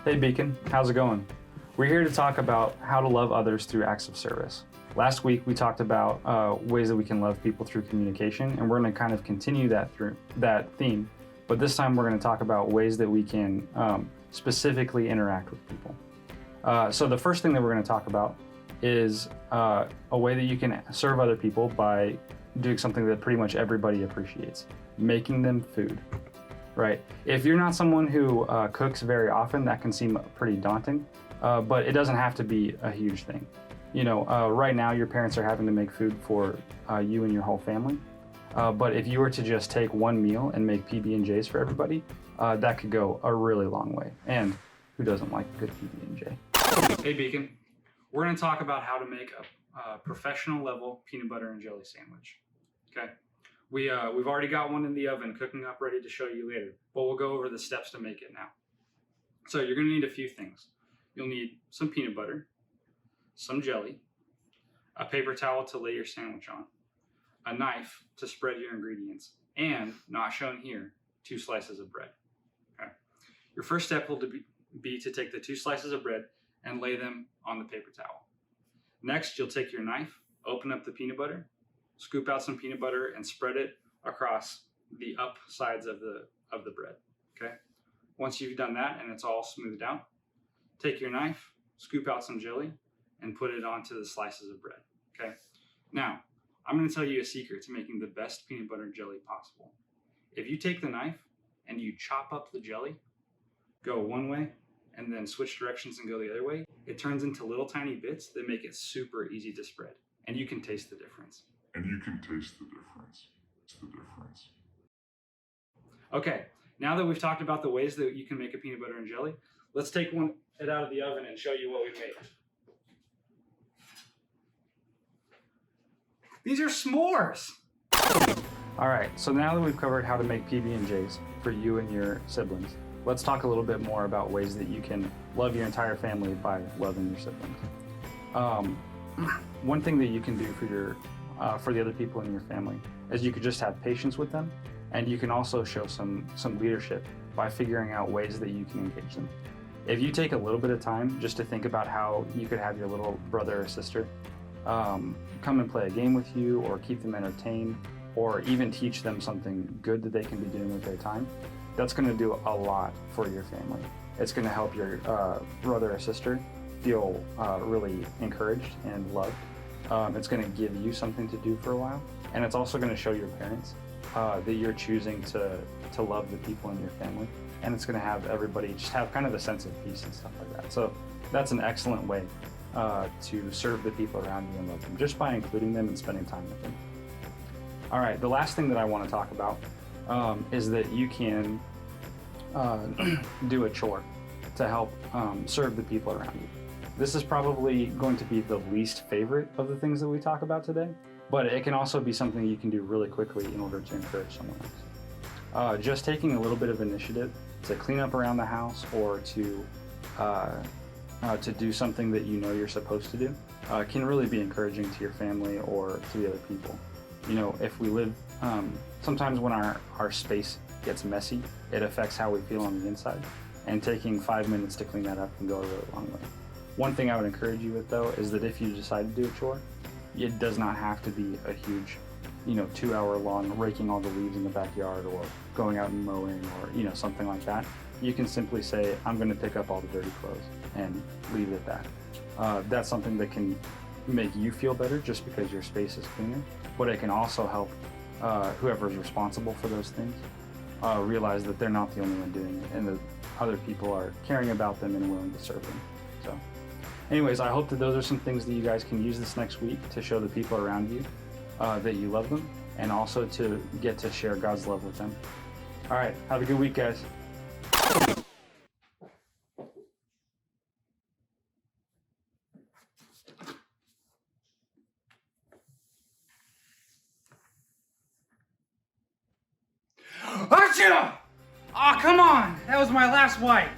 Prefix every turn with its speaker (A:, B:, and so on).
A: Hey Beacon, how's it going? We're here to talk about how to love others through acts of service. Last week we talked about ways that we can love people through communication, and we're going to kind of continue that theme, but this time we're going to talk about ways that we can specifically interact with people. So the first thing that we're going to talk about is a way that you can serve other people by doing something that pretty much everybody appreciates, making them food. Right. If you're not someone who cooks very often, that can seem pretty daunting, but it doesn't have to be a huge thing. You know, right now your parents are having to make food for you and your whole family. But if you were to just take one meal and make PB&Js for everybody, that could go a really long way. And who doesn't like a good PB&J? Hey Beacon, we're going to talk about how to make a professional level peanut butter and jelly sandwich. Okay. We've already got one in the oven cooking up ready to show you later, but we'll go over the steps to make it now. So you're going to need a few things. You'll need some peanut butter, some jelly, a paper towel to lay your sandwich on, a knife to spread your ingredients, and, not shown here, 2 slices of bread. Okay. Your first step will be to take the 2 slices of bread and lay them on the paper towel. Next, you'll take your knife, open up the peanut butter, scoop out some peanut butter and spread it across the up sides of the bread, okay? Once you've done that and it's all smoothed out, take your knife, scoop out some jelly, and put it onto the slices of bread, okay? Now, I'm gonna tell you a secret to making the best peanut butter jelly possible. If you take the knife and you chop up the jelly, go one way, and then switch directions and go the other way, it turns into little tiny bits that make it super easy to spread, and you can taste the difference. Okay, now that we've talked about the ways that you can make a peanut butter and jelly, let's take it out of the oven and show you what we've made. These are s'mores! All right, so now that we've covered how to make PB&Js for you and your siblings, let's talk a little bit more about ways that you can love your entire family by loving your siblings. One thing that you can do for the other people in your family is you could just have patience with them, and you can also show some leadership by figuring out ways that you can engage them. If you take a little bit of time just to think about how you could have your little brother or sister come and play a game with you, or keep them entertained, or even teach them something good that they can be doing with their time, that's going to do a lot for your family. It's going to help your brother or sister feel really encouraged and loved. It's going to give you something to do for a while, and it's also going to show your parents that you're choosing to love the people in your family, and it's going to have everybody just have kind of a sense of peace and stuff like that. So that's an excellent way to serve the people around you and love them, just by including them and spending time with them. All right, the last thing that I want to talk about is that you can do a chore to help serve the people around you. This is probably going to be the least favorite of the things that we talk about today, but it can also be something you can do really quickly in order to encourage someone else. Just taking a little bit of initiative to clean up around the house, or to do something that you know you're supposed to do can really be encouraging to your family or to the other people. You know, if we live, sometimes when our space gets messy, it affects how we feel on the inside, and taking 5 minutes to clean that up can go a really long way. One thing I would encourage you with, though, is that if you decide to do a chore, it does not have to be a huge, 2-hour long raking all the leaves in the backyard, or going out and mowing, or, something like that. You can simply say, I'm going to pick up all the dirty clothes, and leave it at that. That's something that can make you feel better just because your space is cleaner, but it can also help whoever is responsible for those things realize that they're not the only one doing it, and that other people are caring about them and willing to serve them. So anyways, I hope that those are some things that you guys can use this next week to show the people around you that you love them, and also to get to share God's love with them. All right, have a good week, guys. Achoo! Aw, come on! That was my last wipe.